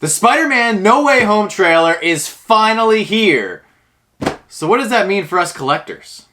The Spider-Man No Way Home trailer is finally here. So what does that mean for us collectors?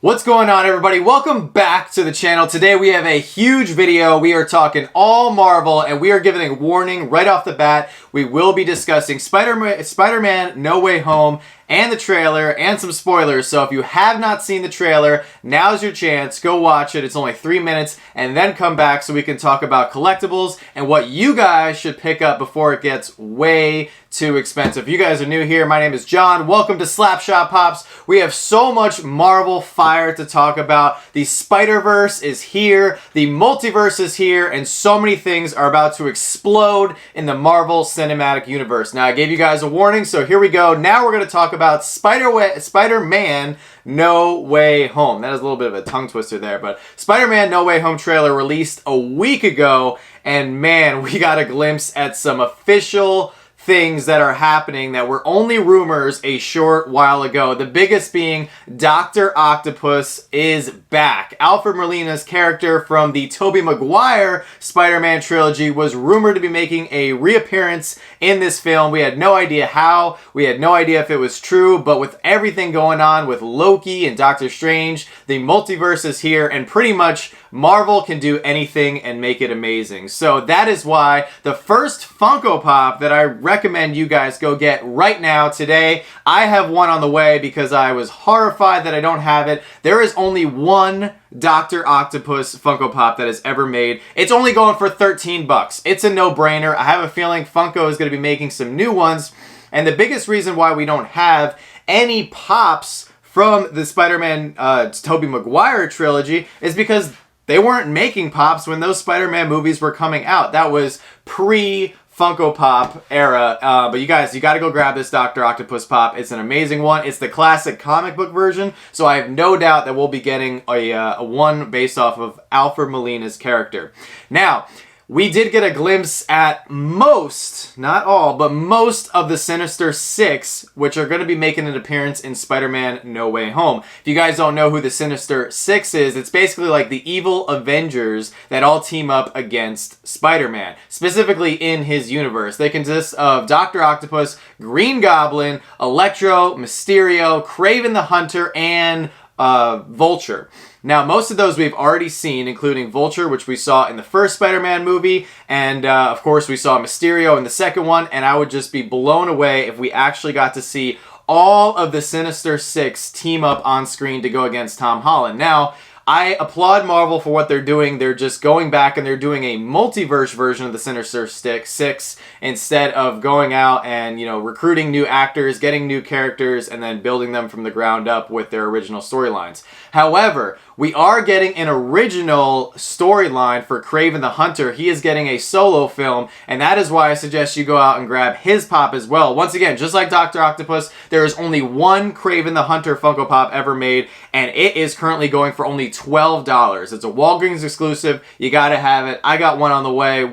What's going on, everybody? Welcome back to the channel. Today we have a huge video. We are talking all Marvel, and we are giving a warning right off the bat. We will be discussing Spider-Man No Way Home and the trailer and some spoilers. So if you have not seen the trailer, now's your chance. Go watch it. It's only 3 minutes, and then come back so we can talk about collectibles and what you guys should pick up before it gets way too expensive. If you guys are new here, my name is John. Welcome to Slapshotpops. We have so much Marvel fire to talk about. The Spider-Verse is here, the multiverse is here, and so many things are about to explode in the Marvel Cinematic Universe. Now, I gave you guys a warning, so here we go. Now we're going to talk about Spider-Man No Way Home. That is a little bit of a tongue twister there, but Spider-Man No Way Home trailer released a week ago, and man, we got a glimpse at some official things that are happening that were only rumors a short while ago. The biggest being Dr. Octopus is back. Alfred Molina's character from the Tobey Maguire Spider-Man trilogy was rumored to be making a reappearance in this film. We had no idea how, we had no idea if it was true, but with everything going on with Loki and Doctor Strange, the multiverse is here, and pretty much Marvel can do anything and make it amazing. So that is why the first Funko Pop that I recommend you guys go get right now today, I have one on the way because I was horrified that I don't have it. There is only one Dr. Octopus Funko Pop that is ever made. It's only going for 13 bucks. It's a no-brainer. I have a feeling Funko is going to be making some new ones, and the biggest reason why we don't have any pops from the Spider-Man Tobey Maguire trilogy is because they weren't making pops when those Spider-Man movies were coming out. That was pre-Funko Pop era. But you guys, you got to go grab this Dr. Octopus Pop. It's an amazing one. It's the classic comic book version, so I have no doubt that we'll be getting a one based off of Alfred Molina's character. Now, we did get a glimpse at most, not all, but most of the Sinister Six, which are going to be making an appearance in Spider-Man No Way Home. If you guys don't know who the Sinister Six is, it's basically like the evil Avengers that all team up against Spider-Man, specifically in his universe. They consist of Dr. Octopus, Green Goblin, Electro, Mysterio, Craven the Hunter, and Vulture. Now, most of those we've already seen, including Vulture, which we saw in the first Spider-Man movie, and of course we saw Mysterio in the second one, and I would just be blown away if we actually got to see all of the Sinister Six team up on screen to go against Tom Holland. Now, I applaud Marvel for what they're doing. They're just going back and they're doing a multiverse version of the Sinister Six instead of going out and, you know, recruiting new actors, getting new characters, and then building them from the ground up with their original storylines. However, we are getting an original storyline for Craven the Hunter. He is getting a solo film, and that is why I suggest you go out and grab his pop as well. Once again, just like Dr. Octopus, there is only one Craven the Hunter Funko Pop ever made, and it is currently going for only $12. It's a Walgreens exclusive. You gotta have it. I got one on the way.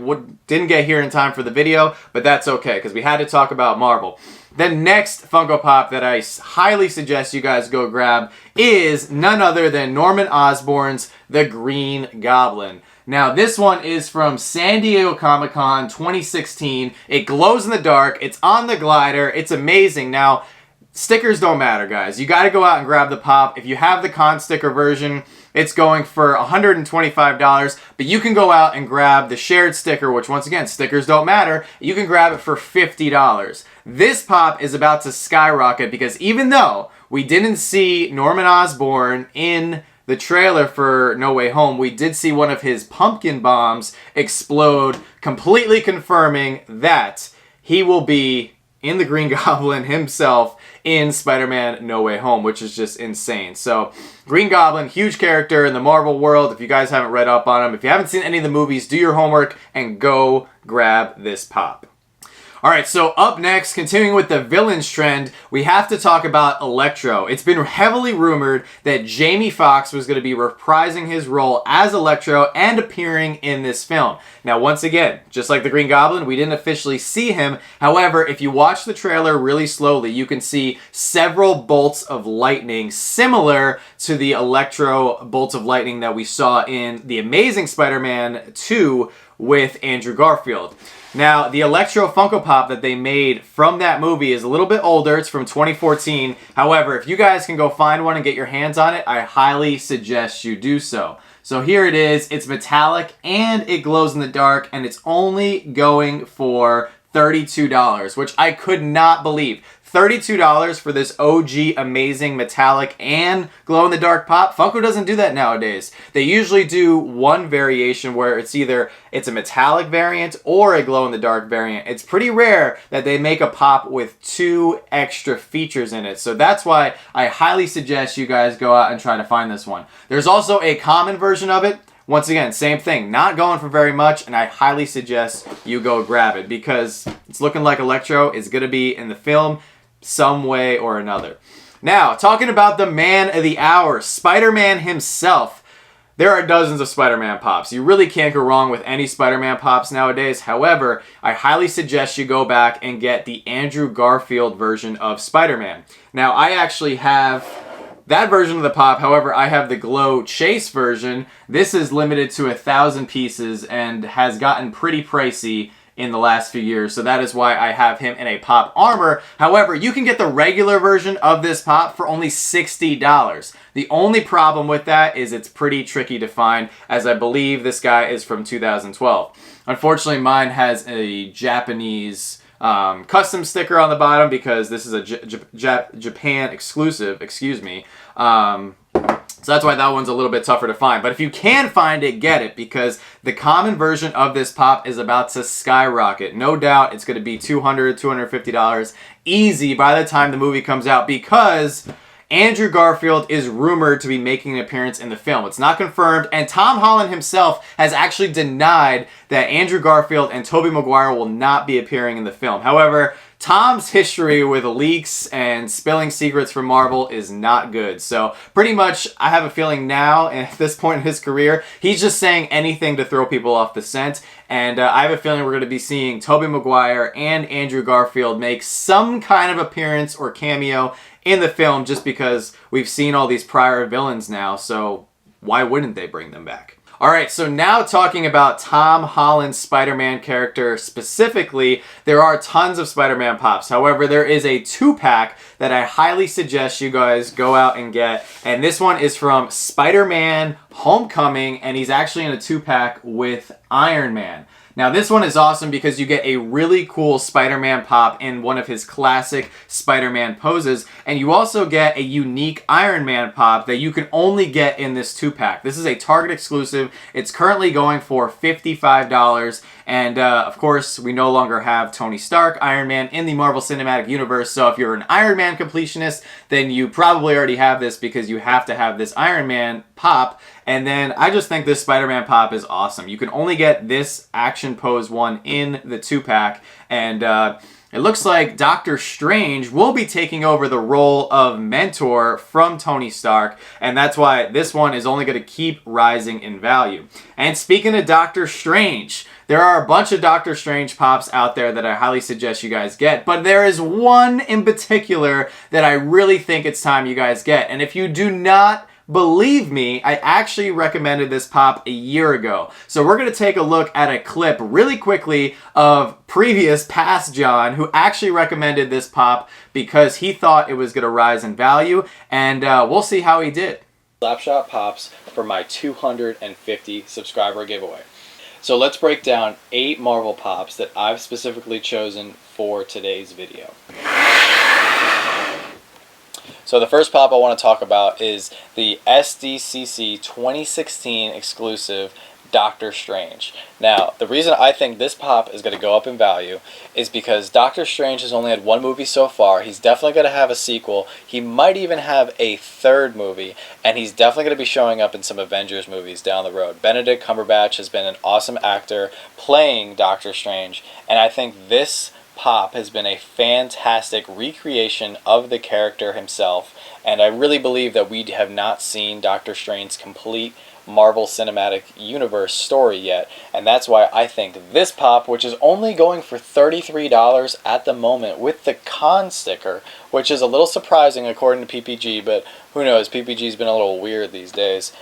Didn't get here in time for the video, but that's okay, because we had to talk about Marvel. The next Funko Pop that I highly suggest you guys go grab is none other than Norman Osborn's The Green Goblin. Now, this one is from San Diego Comic-Con 2016. It glows in the dark. It's on the glider. It's amazing. Now, stickers don't matter, guys. You got to go out and grab the pop. If you have the con sticker version, it's going for $125, but you can go out and grab the shared sticker, which once again, stickers don't matter. You can grab it for $50. This pop is about to skyrocket because even though we didn't see Norman Osborn in the trailer for No Way Home, we did see one of his pumpkin bombs explode, completely confirming that he will be in the Green Goblin himself in Spider-Man No Way Home, which is just insane. So, Green Goblin, huge character in the Marvel world. If you guys haven't read up on him, if you haven't seen any of the movies, do your homework and go grab this pop. Alright, so up next, continuing with the villains trend, we have to talk about Electro. It's been heavily rumored that Jamie Foxx was going to be reprising his role as Electro and appearing in this film. Now, once again, just like the Green Goblin, we didn't officially see him. However, if you watch the trailer really slowly, you can see several bolts of lightning similar to the Electro bolts of lightning that we saw in The Amazing Spider-Man 2 with Andrew Garfield. Now, the Electro Funko Pop that they made from that movie is a little bit older. It's from 2014. However, if you guys can go find one and get your hands on it, I highly suggest you do so. So here it is. It's metallic and it glows in the dark, and it's only going for $32, which I could not believe. $32 for this OG amazing metallic and glow-in-the-dark pop. Funko doesn't do that nowadays. They usually do one variation where it's either a metallic variant or a glow-in-the-dark variant. It's pretty rare that they make a pop with 2 extra features in it. So that's why I highly suggest you guys go out and try to find this one. There's also a common version of it. Once again, same thing, not going for very much, and I highly suggest you go grab it because it's looking like Electro is going to be in the film some way or another. Now, talking about the man of the hour, Spider-Man himself. There are dozens of Spider-Man pops. You really can't go wrong with any Spider-Man pops nowadays. However, I highly suggest you go back and get the Andrew Garfield version of Spider-Man. Now, I actually have that version of the pop. However, I have the Glow Chase version. This is limited to 1,000 pieces and has gotten pretty pricey in the last few years, so that is why I have him in a pop armor. However, you can get the regular version of this pop for only $60. The only problem with that is it's pretty tricky to find, as I believe this guy is from 2012. Unfortunately, mine has a Japanese custom sticker on the bottom because this is a Japan exclusive, excuse me. So that's why that one's a little bit tougher to find. But if you can find it, get it, because the common version of this pop is about to skyrocket. No doubt it's going to be $200, $250 easy by the time the movie comes out, because Andrew Garfield is rumored to be making an appearance in the film. It's not confirmed, and Tom Holland himself has actually denied that Andrew Garfield and Tobey Maguire will not be appearing in the film. However, Tom's history with leaks and spilling secrets from Marvel is not good. So pretty much I have a feeling now, at this point in his career, he's just saying anything to throw people off the scent. And I have a feeling we're going to be seeing Tobey Maguire and Andrew Garfield make some kind of appearance or cameo in the film, just because we've seen all these prior villains now. So why wouldn't they bring them back? Alright, so now talking about Tom Holland's Spider-Man character specifically, there are tons of Spider-Man pops. However, there is a 2-pack that I highly suggest you guys go out and get. And this one is from Spider-Man Homecoming, and he's actually in a 2-pack with Iron Man. Now, this one is awesome because you get a really cool Spider-Man pop in one of his classic Spider-Man poses, and you also get a unique Iron Man pop that you can only get in this 2-pack. This is a Target exclusive. It's currently going for $55, and of course, we no longer have Tony Stark, Iron Man, in the Marvel Cinematic Universe, so if you're an Iron Man completionist, then you probably already have this because you have to have this Iron Man pop. And then I just think this Spider-Man pop is awesome. You can only get this action pose one in the 2-pack, and it looks like Doctor Strange will be taking over the role of mentor from Tony Stark, and that's why this one is only going to keep rising in value. And speaking of Doctor Strange, there are a bunch of Doctor Strange pops out there that I highly suggest you guys get, but there is one in particular that I really think it's time you guys get. And if you do not believe me, I actually recommended this pop a year ago. So we're going to take a look at a clip really quickly of past John, who actually recommended this pop because he thought it was going to rise in value, and we'll see how he did. Slapshotpops for my 250 subscriber giveaway. So let's break down 8 Marvel Pops that I've specifically chosen for today's video. So the first pop I want to talk about is the Sdcc 2016 exclusive Doctor Strange. Now, the reason I think this pop is going to go up in value is because Doctor Strange has only had one movie so far. He's definitely going to have a sequel. He might even have a 3rd movie, and he's definitely going to be showing up in some Avengers movies down the road. Benedict Cumberbatch has been an awesome actor playing Doctor Strange, and I think this pop has been a fantastic recreation of the character himself, and I really believe that we have not seen Doctor Strange's complete Marvel Cinematic Universe story yet, and that's why I think this pop, which is only going for $33 at the moment with the con sticker, which is a little surprising according to PPG, but who knows, PPG's been a little weird these days.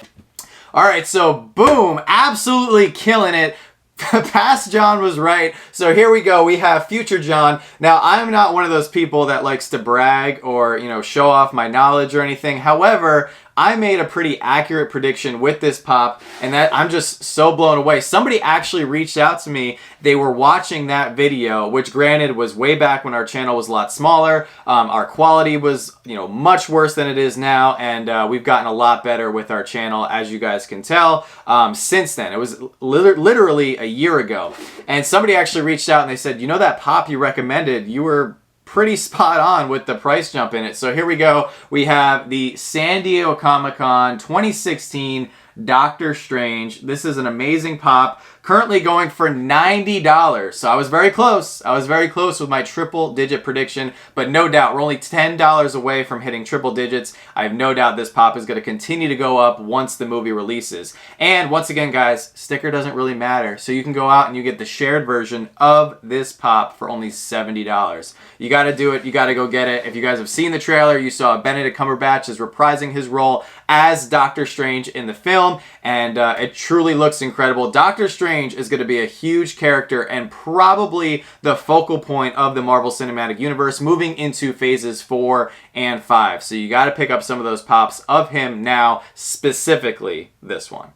Alright, so boom, absolutely killing it. Past John was right. So here we go. We have future John. Now, I'm not one of those people that likes to brag or, show off my knowledge or anything. However, I made a pretty accurate prediction with this pop, and that I'm just so blown away. Somebody actually reached out to me. They were watching that video, which granted was way back when our channel was a lot smaller. Our quality was, much worse than it is now, and we've gotten a lot better with our channel, as you guys can tell, since then. It was literally a year ago. And somebody actually reached out and they said, that pop you recommended, you were pretty spot on with the price jump in it. So here we go. We have the San Diego Comic-Con 2016 Doctor Strange. This is an amazing pop. Currently going for $90. So I was very close. I was very close with my triple digit prediction, but no doubt we're only $10 away from hitting triple digits. I have no doubt this pop is going to continue to go up once the movie releases. And once again, guys, sticker doesn't really matter. So you can go out and you get the shared version of this pop for only $70. You got to do it. You got to go get it. If you guys have seen the trailer, you saw Benedict Cumberbatch is reprising his role as Doctor Strange in the film, and it truly looks incredible. Doctor Strange is going to be a huge character and probably the focal point of the Marvel Cinematic Universe moving into phases 4 and 5. So you got to pick up some of those pops of him now, specifically this one.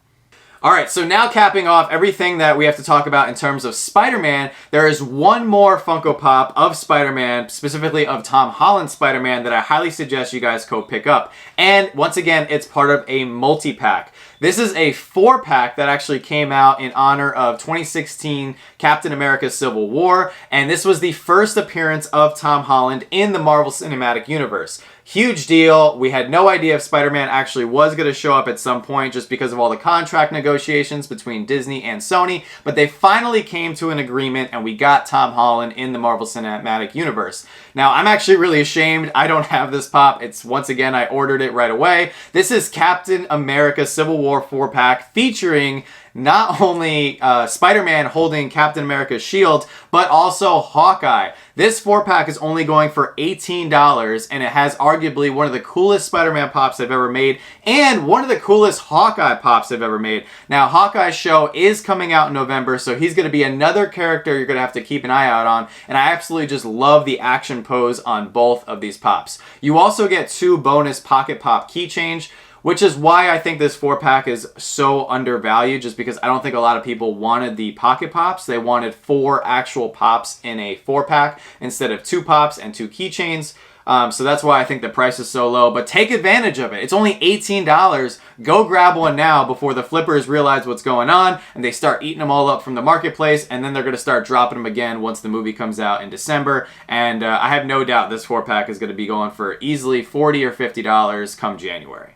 Alright, so now capping off everything that we have to talk about in terms of Spider-Man, there is one more Funko Pop of Spider-Man, specifically of Tom Holland Spider-Man, that I highly suggest you guys go pick up. And once again, it's part of a multi-pack. This is a 4-pack that actually came out in honor of 2016 Captain America Civil War, and this was the first appearance of Tom Holland in the Marvel Cinematic Universe. Huge deal. We had no idea if Spider-Man actually was going to show up at some point just because of all the contract negotiations between Disney and Sony, but they finally came to an agreement and we got Tom Holland in the Marvel Cinematic Universe. Now, I'm actually really ashamed I don't have this pop. It's, once again, I ordered it right away. This is Captain America Civil War 4-pack featuring not only Spider-Man holding Captain America's shield, but also Hawkeye. This 4-pack is only going for $18, and it has arguably one of the coolest Spider-Man pops I've ever made, and one of the coolest Hawkeye pops I've ever made. Now, Hawkeye's show is coming out in November, so he's going to be another character you're going to have to keep an eye out on, and I absolutely just love the action pose on both of these pops. You also get 2 bonus Pocket Pop keychains, which is why I think this 4-pack is so undervalued, just because I don't think a lot of people wanted the Pocket Pops. They wanted 4 actual pops in a 4-pack instead of 2 pops and 2 keychains. So that's why I think the price is so low, but take advantage of it. It's only $18. Go grab one now before the flippers realize what's going on and they start eating them all up from the marketplace, and then they're going to start dropping them again once the movie comes out in December. And I have no doubt this 4-pack is going to be going for easily $40 or $50 come January.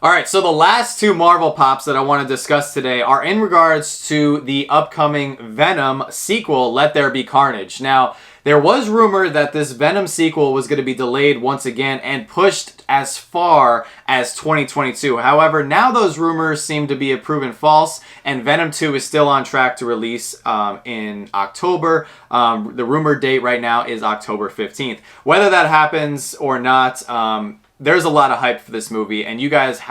Alright, so the last 2 Marvel Pops that I want to discuss today are in regards to the upcoming Venom sequel, Let There Be Carnage. Now, there was rumor that this Venom sequel was going to be delayed once again and pushed as far as 2022. However, now those rumors seem to be proven false, and Venom 2 is still on track to release in October. The rumored date right now is October 15th. Whether that happens or not, there's a lot of hype for this movie, and you guys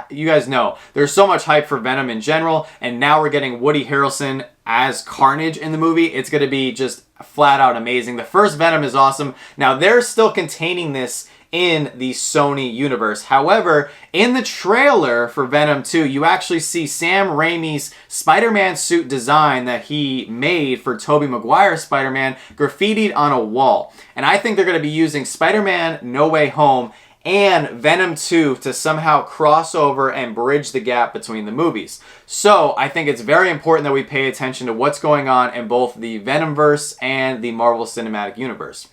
know there's so much hype for Venom in general, and now we're getting Woody Harrelson as Carnage in the movie. It's going to be just flat out amazing. The first Venom is awesome. Now, they're still containing this in the Sony universe. However, in the trailer for Venom 2, you actually see Sam Raimi's Spider-Man suit design that he made for Tobey Maguire's Spider-Man graffitied on a wall. And I think they're going to be using Spider-Man No Way Home and Venom 2 to somehow cross over and bridge the gap between the movies. So I think it's very important that we pay attention to what's going on in both the Venomverse and the Marvel Cinematic Universe.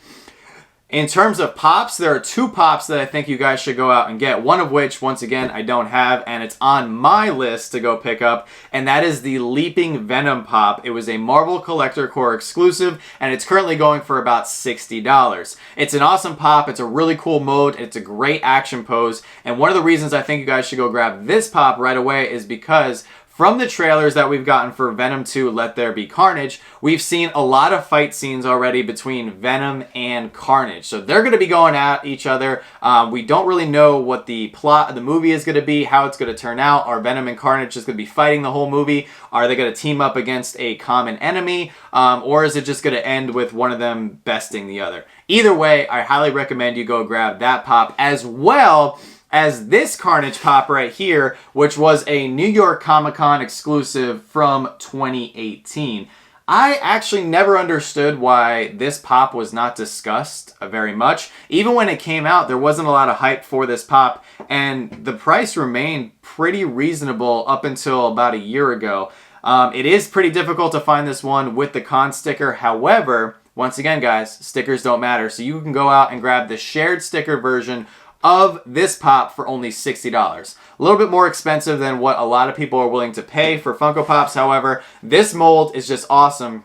In terms of pops, there are 2 pops that I think you guys should go out and get. One of which, once again, I don't have, and it's on my list to go pick up, and that is the Leaping Venom Pop. It was a Marvel Collector Core exclusive, and it's currently going for about $60. It's an awesome pop. It's a really cool mode. It's a great action pose, and one of the reasons I think you guys should go grab this pop right away is because from the trailers that we've gotten for Venom 2 Let There Be Carnage, we've seen a lot of fight scenes already between Venom and Carnage. So they're going to be going at each other. We don't really know what the plot of the movie is going to be, how it's going to turn out. Are Venom and Carnage just going to be fighting the whole movie? Are they going to team up against a common enemy? Or is it just going to end with one of them besting the other? Either way, I highly recommend you go grab that pop, as well as this Carnage Pop right here, which was a New York Comic-Con exclusive from 2018. I actually never understood why this pop was not discussed very much. Even when it came out, there wasn't a lot of hype for this pop, and the price remained pretty reasonable up until about a year ago. It is pretty difficult to find this one with the con sticker. However, once again, guys, stickers don't matter. So you can go out and grab the shared sticker version of this pop for only $60. A little bit more expensive than what a lot of people are willing to pay for Funko Pops. However, this mold is just awesome.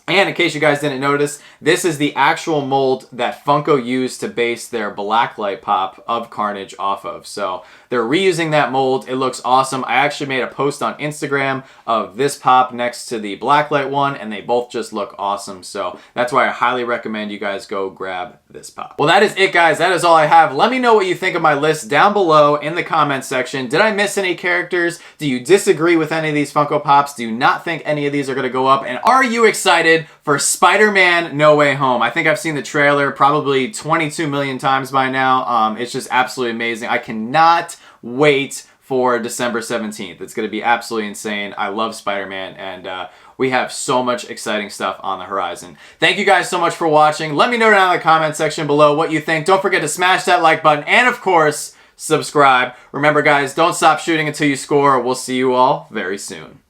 And in case you guys didn't notice, this is the actual mold that Funko used to base their Blacklight Pop of Carnage off of. So they're reusing that mold. It looks awesome. I actually made a post on Instagram of this pop next to the Blacklight one, and they both just look awesome. So that's why I highly recommend you guys go grab this pop. Well, that is it, guys. That is all I have. Let me know what you think of my list down below in the comments section. Did I miss any characters? Do you disagree with any of these Funko Pops? Do you not think any of these are going to go up? And are you excited for Spider-Man No Way Home? I think I've seen the trailer probably 22 million times by now. It's just absolutely amazing. I cannot wait for December 17th. It's going to be absolutely insane. I love Spider-Man, and we have so much exciting stuff on the horizon. Thank you guys so much for watching. Let me know down in the comment section below what you think. Don't forget to smash that like button, and of course, subscribe. Remember, guys, don't stop shooting until you score. We'll see you all very soon.